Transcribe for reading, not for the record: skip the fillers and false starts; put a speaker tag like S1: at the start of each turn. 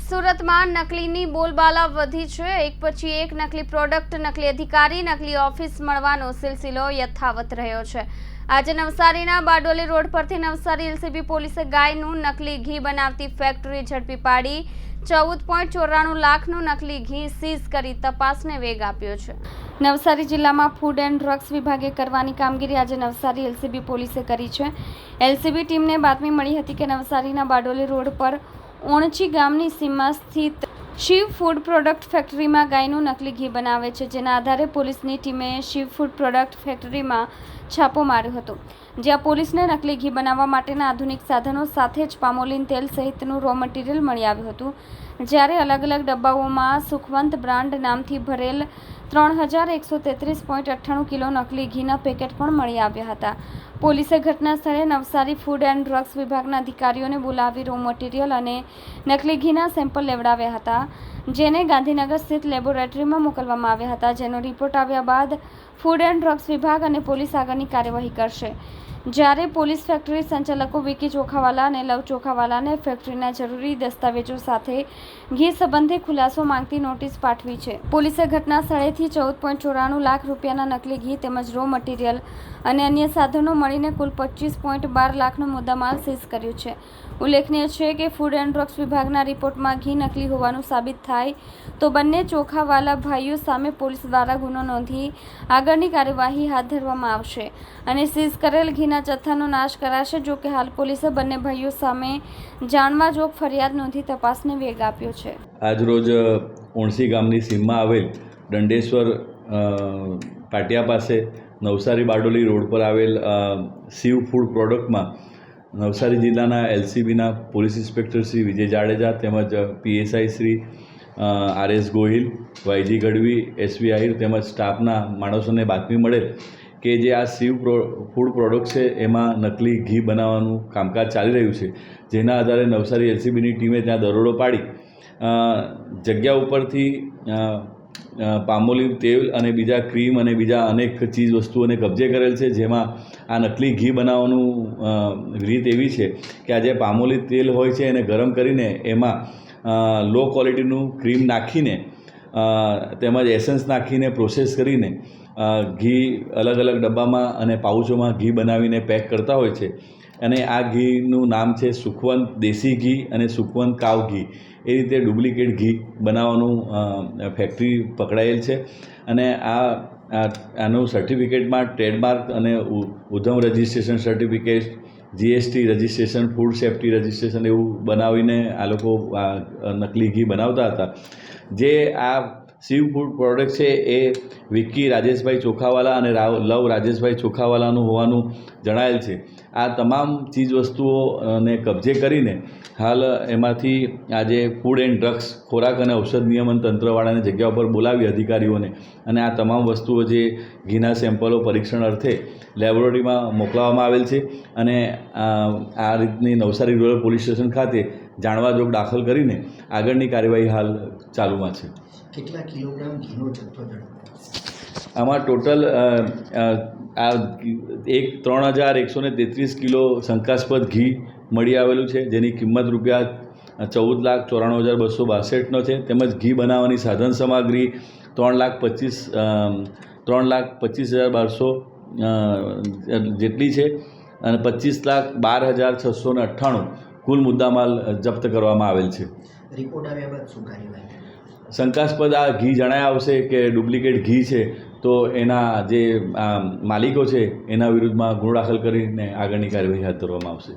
S1: સુરતમાં નકલીની બોલબાલા વધી છે। એક પછી એક નકલી પ્રોડક્ટ, નકલી અધિકારી, નકલી ઓફિસ મળવાનો સિલસિલો યથાવત રહ્યો છે। આજે નવસારીના બારડોલી રોડ પરથી નવસારી એલસીબી પોલીસે ગાયનું નકલી ઘી બનાવતી ફેક્ટરી ઝડપી પાડી 14.94 લાખનું નકલી ઘી સીઝ કરી તપાસને વેગ આપ્યો છે। નવસારી જિલ્લામાં ફૂડ એન્ડ ડ્રગ્સ વિભાગે કરવાની કામગીરી આજે નવસારી એલસીબી પોલીસે કરી છે। એલસીબી ટીમને બાતમી મળી હતી કે નવસારીના બારડોલી રોડ પર ઓણચી ગામની સીમમાં સ્થિત શિવ ફૂડ પ્રોડક્ટ ફેક્ટરીમાં ગાયનું નકલી ઘી બનાવે છે, જેના આધારે પોલીસની ટીમે શિવ ફૂડ પ્રોડક્ટ ફેક્ટરીમાં છાપો માર્યો હતો, જ્યાં પોલીસને નકલી ઘી બનાવવા માટેના આધુનિક સાધનો સાથે જ પામોલીન તેલ સહિતનું રો મટીરિયલ મળી આવ્યું હતું, જ્યારે અલગ અલગ ડબ્બાઓમાં સુખવંત બ્રાન્ડ નામથી ભરેલ 3133.98 કિલો નકલી ઘીના પેકેટ પણ મળી આવ્યા હતા। પોલીસે ઘટના સ્થળે નવસારી ફૂડ એન્ડ ડ્રગ્સ વિભાગના અધિકારીઓને બોલાવી રો મટીરિયલ અને નકલી ઘીના સેમ્પલ લેવડાવ્યા હતા, જેને ગાંધીનગર સ્થિત લેબોરેટરીમાં મોકલવામાં આવ્યા હતા, જેનો રિપોર્ટ આવ્યા બાદ ફૂડ એન્ડ ડ્રગ્સ વિભાગ અને પોલીસ આગળની કાર્યવાહી કરશે, જ્યારે પોલીસ ફેક્ટરી સંચાલકો વિકી ચોખાવાલા અને લવ ચોખાવાલાને ફેક્ટરીના જરૂરી દસ્તાવેજો સાથે ઘી સંબંધી ખુલાસો માંગતી નોટિસ પાઠવી છે। પોલીસે ઘટના સ્થળેથી 14.94 લાખ રૂપિયાના નકલી ઘી તેમજ રો મટીરિયલ અને અન્ય સાધનો મળીને કુલ 25.12 લાખનો મુદ્દામાલ સીઝ કર્યો છે। ઉલ્લેખનીય છે કે ફૂડ એન્ડ ડ્રગ્સ વિભાગના રિપોર્ટમાં ઘી નકલી હોવાનું સાબિત થાય તો બંને ચોખાવાલા ભાઈઓ સામે પોલીસ દ્વારા ગુનો નોંધી આગળની કાર્યવાહી હાથ ધરવામાં આવશે અને સીઝ કરેલ ઘીના જથ્થાનો નાશ કરાશે। જો કે હાલ પોલીસે બંને ભાઈઓ સામે જાણવાજોગ ફરિયાદ નોંધી તપાસને વેગ આપ્યો છે।
S2: આજરોજ ઓણસી ગામની સીમમાં આવેલ દંડેશ્વર પાટિયા પાસે નવસારી બારડોલી રોડ પર આવેલ શિવ ફૂડ પ્રોડક્ટમાં નવસારી જિલ્લાના એલસીબીના પોલીસ ઇન્સ્પેક્ટર શ્રી વિજય જાડેજા તેમજ PSI Shri RS Gohil, YG Gadhvi, SV Ahir તેમજ સ્ટાફના માણસોને બાતમી મળેલ કે જે આ શિવ ફૂડ પ્રોડક્ટ છે એમાં નકલી ઘી બનાવવાનું કામકાજ ચાલી રહ્યું છે, જેના આધારે નવસારી એલસીબીની ટીમે ત્યાં દરોડો પાડી જગ્યા ઉપરથી પામોલીન તેલ અને બીજા ક્રીમ અને બીજા અનેક ચીજ વસ્તુઓને કબજે કરેલ છે, જેમાં આ નકલી ઘી બનાવવાનું રીત એવી છે કે આ જે પામોલીન તેલ હોય છે એને ગરમ કરીને એમાં લો ક્વોલિટીનું ક્રીમ નાખીને તેમજ એસન્સ નાખીને પ્રોસેસ કરીને ઘી અલગ અલગ ડબ્બામાં અને પાઉચોમાં ઘી બનાવીને પેક કરતા હોય છે, અને આ ઘીનું નામ છે સુખવંત દેશી ઘી અને સુખવંત કાવ ઘી। એ રીતે ડુપ્લિકેટ ઘી બનાવવાનું ફેક્ટરી પકડાયેલ છે, અને આનું સર્ટિફિકેટમાં ટ્રેડમાર્ક અને Udyam registration certificate, GST registration, food safety registration એવું બનાવીને આ લોકો નકલી ઘી બનાવતા હતા। જે આ શિવ ફૂડ પ્રોડક્ટ છે એ વિક્કી રાજેશભાઈ ચોખાવાલા અને લવ રાજેશભાઈ ચોખાવાલાનું હોવાનું જણાયેલ છે। આ તમામ ચીજ વસ્તુઓને કબજે કરીને હાલ એમાંથી આજે ફૂડ એન્ડ ડ્રગ્સ ખોરાક અને ઔષધ નિયમન તંત્રવાળાને જગ્યા ઉપર બોલાવી અધિકારીઓને, અને આ તમામ વસ્તુઓ જે ઘીના સેમ્પલો પરીક્ષણ અર્થે લેબોરેટરીમાં મોકલાવવામાં આવેલ છે, અને આ રીતની નવસારી રૂરલ પોલીસ સ્ટેશન ખાતે જાણવાજોગ દાખલ કરીને આગળની કાર્યવાહી હાલ ચાલુમાં છે।
S3: કેટલા કિલોગ્રામ ઘીનો જથ્થો જણાવો?
S2: આમાં ટોટલ આ 3133 કિલો શંકાસ્પદ ઘી મળી આવેલું છે, જેની કિંમત રૂપિયા 14,94,262નો છે, તેમજ ઘી બનાવવાની સાધન સામગ્રી 3,25,1200 જેટલી છે, અને 25,12,698 કુલ મુદ્દામાલ જપ્ત કરવામાં આવેલ છે।
S3: રિપોર્ટ આવ્યા બાદ શું કાર્યવાહી?
S2: શંકાસ્પદ આ ઘી જણાય આવશે કે ડુપ્લિકેટ ઘી છે તો એના જે માલિકો છે એના વિરુદ્ધમાં ગુનો દાખલ કરીને આગળની કાર્યવાહી હાથ ધરવામાં આવશે।